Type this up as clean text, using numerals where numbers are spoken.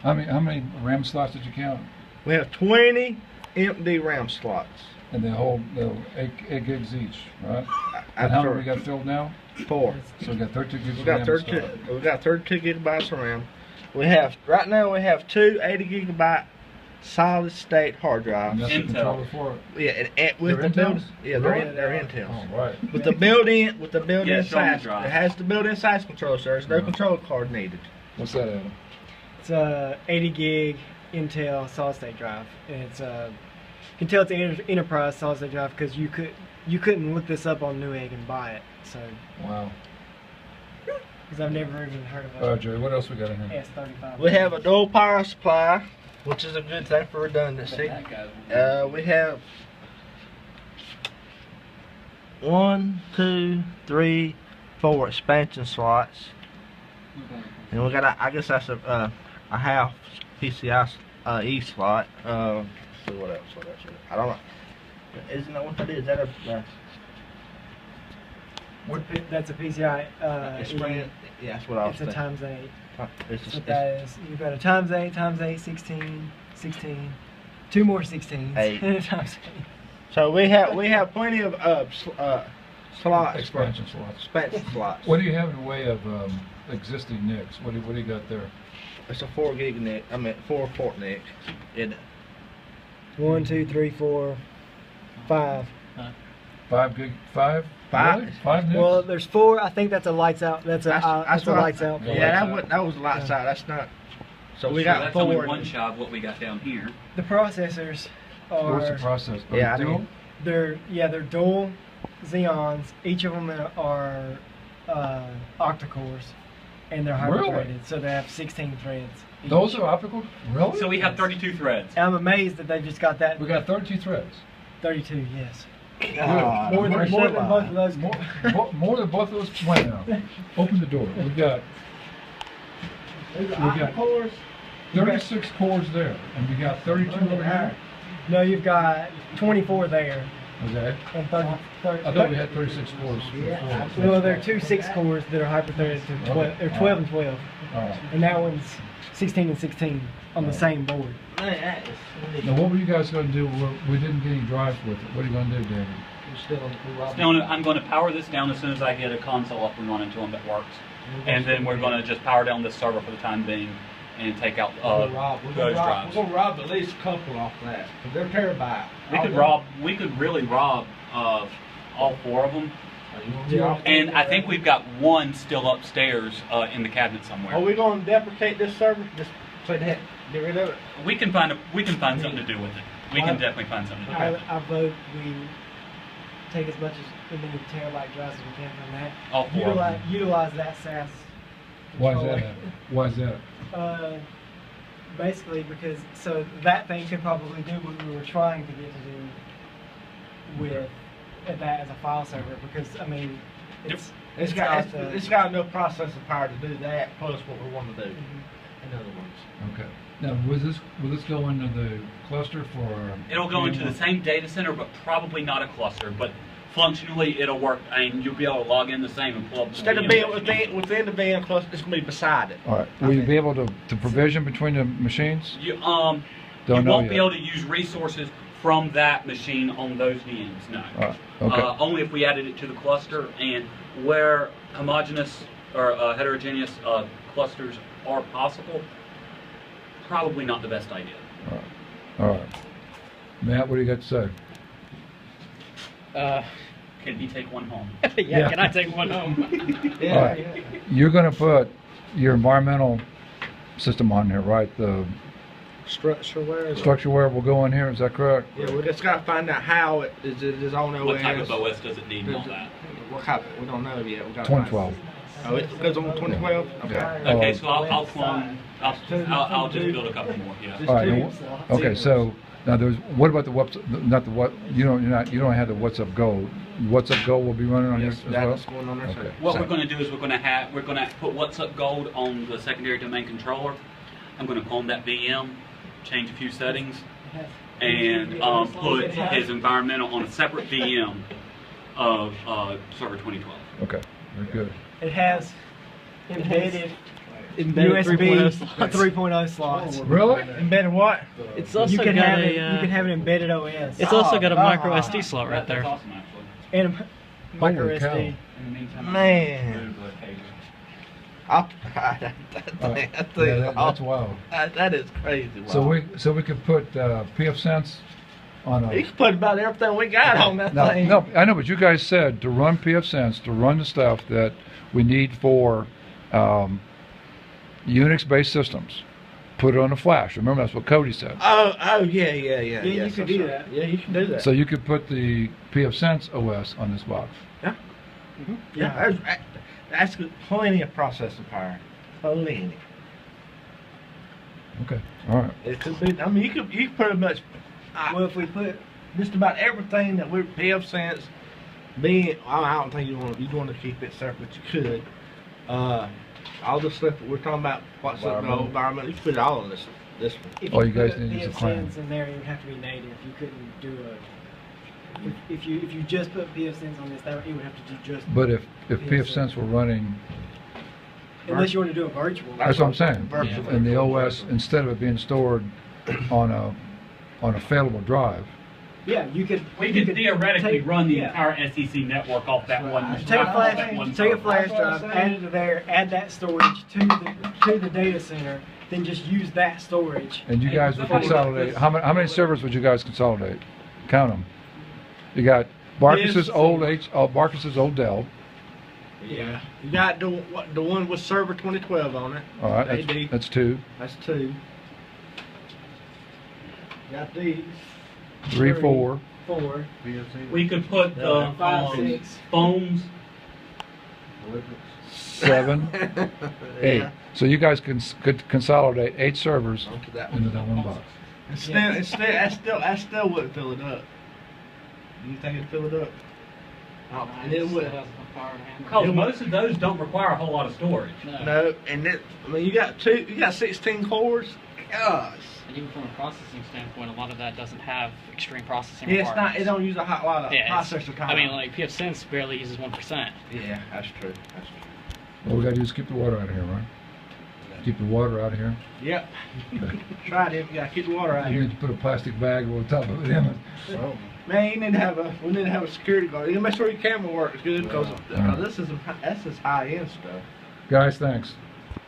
How many RAM slots did you count? We have 20 empty RAM slots. And they hold 8 gigs each, right? And That's how many correct. we got filled now? 4. So we got 32 gigs We of got RAM 32. installed. We got 32 gigabytes of RAM. We have right now. We have 2 80 gigabyte solid state hard And drives. that's the Intel. controller for it. Yeah, and with They're the build. Intels? Yeah, they're Intel. Oh, right. With the built-in, Yeah, it's on the SAS, drive. it has the built-in SAS controller. So there's no Uh-huh. control card needed. What's that, Adam? It's a 80 gig Intel solid state drive, and it's you can tell it's an enterprise solid state drive because you couldn't look this up on Newegg and buy it. So Wow. because I've never even heard of All right, it. Jerry, what else we got in here? S35. We have a dual power supply, which is a good thing for redundancy. We have 1, 2, 3, 4 expansion slots, and we got I guess that's a half PCI E slot. Let's see what else? I don't know. Isn't that what that is? Is that a That's a PCI. expand? Yeah, that's what I was It's a thinking. times 8. It's That's what that is. You've got a times 8, 16, 16, 2 more 16s. 8. times 8. So we have plenty of slots. Expansion slots. Expansion slots. What do you have in the way of existing NICs? What do you got there? It's a 4 gig NIC. I mean 4 port NIC. 1, 2, 3, 4, 5. 5 gig? 5? Five. Really? 5 NICs? Well, there's 4. I think that's a lights out. That's a That's a what I- lights out. Yeah, that was lights out. That's not. So we got that's 4. only one shot of what we got down here. The processors What's the are process? Oh, Yeah, I dual? mean- they're dual Xeons. Each of them are octa-cores, and they're Really? hyper-threaded, so they have 16 threads. each. Those are optical? Really? So we have 32 threads. And I'm amazed that they've just got that We got 32 threads. 32. Yes, Ah, more than both of those. More than both of those. Wait now. Open the door. We got got- cores. 36 cores there, and we got 32 over here. No, you've got 24 there, Okay. and 30. I thought we had 36 cores. Well, there are 2 6 cores that are hyper-threaded to 12. They're 12 and 12, All right. and that one's 16 and 16 on the same board. Now, what were you guys going to do? We didn't get any drive with it. What are you going to do, David? I'm going to power this down as soon as I get a console up and running to them that works. And then we're going to just power down this server for the time being and take out those drives. We're gonna rob at least a couple off that, because they're terabyte. We could really rob all 4 of them. And I think we've got one still upstairs in the cabinet somewhere. Are we gonna deprecate this server? Just so they get rid of it? We can find something to do with it. We can definitely find something to do with it. I vote we take as much as many terabyte drives as we can from that. All 4 of them. Utilize that SAS. Why is controller. that? Why is that? Basically because that thing could probably do what we were trying to get to do with that as a file server, because I mean It's got enough processing power to do that, plus what we want to do. In other words. Okay. Now, will this go into the cluster for? It'll go into the same data center, but probably not a cluster. But functionally, it'll work, and you'll be able to log in the same and pull up. Instead of being within the VM cluster, it's gonna be beside it. All right. Will you be able to provision between the machines? You Don't you know won't be yet. able to use resources from that machine on those VMs. No. All right. Okay. Only if we added it to the cluster, and where homogeneous or heterogeneous clusters are possible, probably not the best idea. All right. All right. Matt, what do you got to say? Can he take one home? Yeah. Can I take one home? All right. You're going to put your environmental system on here, right? The structureware will go in here. Is that correct? Yeah, we just gotta find out how it is on OS. What type of OS does it need and all that? What type? We don't know yet. We gotta 2012. Oh, it goes on 2012. Okay. Okay, so I'll clone. I'll just build a couple more. Yeah. All right. Okay. So now what about the not the what? You don't have the WhatsApp Go. WhatsApp Go will be running on Yes, here as well. that's going on there. Okay. What we're going to do is we're going to put WhatsUp Gold on the secondary domain controller. I'm going to clone that VM, change a few settings, and put his environmental on a separate VM of server 2012. Okay. Very good. It has embedded embedded USB 3.0 slots. 3.0 slots. Really? Embedded what? It's also You can got have a. it. You can have an embedded OS It's also got a micro Ah. SD slot right there. That's awesome, actually. and a micro Holy cow. SD. In the meantime, Man. move the cable. That's wild. That is crazy. So wow. we could put PF Sense on You a. can put about everything we got on that No, thing. no, I know, but you guys said to run PF Sense, to run the stuff that we need for Unix-based systems. Put it on a flash. Remember, that's what Cody said. Oh, yeah. Yeah, you yes, can that's do right. that. Yeah, you can do that. So you could put the PF Sense OS on this box. yeah, that's plenty of processing power. Plenty. Okay, all right. It could be. I mean, you could pretty much. Well, if we put Just about everything that we're PF Sense being. I don't think you want to keep it separate, but you could. All the stuff that we're talking about, what's up, the environment, you could put it all on this one. if Oh, you you guys put need to use a PF plan. Sense in there, it would have to be native. You couldn't do a. If you just put PF Sense on this, it would have to do just. But if PF Sense were running, Unless you want to do a virtual. that's what I'm saying. Virtual. And the OS, instead of it being stored on a failable drive, Yeah, you could. We you could theoretically run the yeah. entire SEC network off that one. Take a off that flash, one take a server. flash That's what I'm drive, saying. add it to there, add that storage to the data center, then just use that storage. and you guys would Hey, consolidate, how many servers would you guys consolidate? Count them. You got Barkis's old Dell, Yeah. You got the one with server 2012 on it. all right, AD. that's two. That's two. Got these. 3, 4. 4, We could put the 5, 6. phones. 7, 8. Yeah. So you guys could consolidate 8 servers Onto that into one. that one box. I still wouldn't fill it up. You think it'd fill it up? Oh, and it would. Because most of those don't require a whole lot of storage. No, and it, I mean, you got 16 cores. Gosh. And even from a processing standpoint, a lot of that doesn't have extreme processing Yeah, it's not. requirements. It don't use a hot lot of Yeah, it's- processor time. I mean, like PF Sense barely uses 1%. Yeah, that's true. That's true. All we gotta do is keep the water out of here, right? Keep the water out of here. Yep. Okay. Try it. You gotta keep the water out You here. need to put a plastic bag over the top of it, Emmett. Man, we need to have a security guard. You gotta make sure your camera works good because this is high end stuff. Guys, thanks.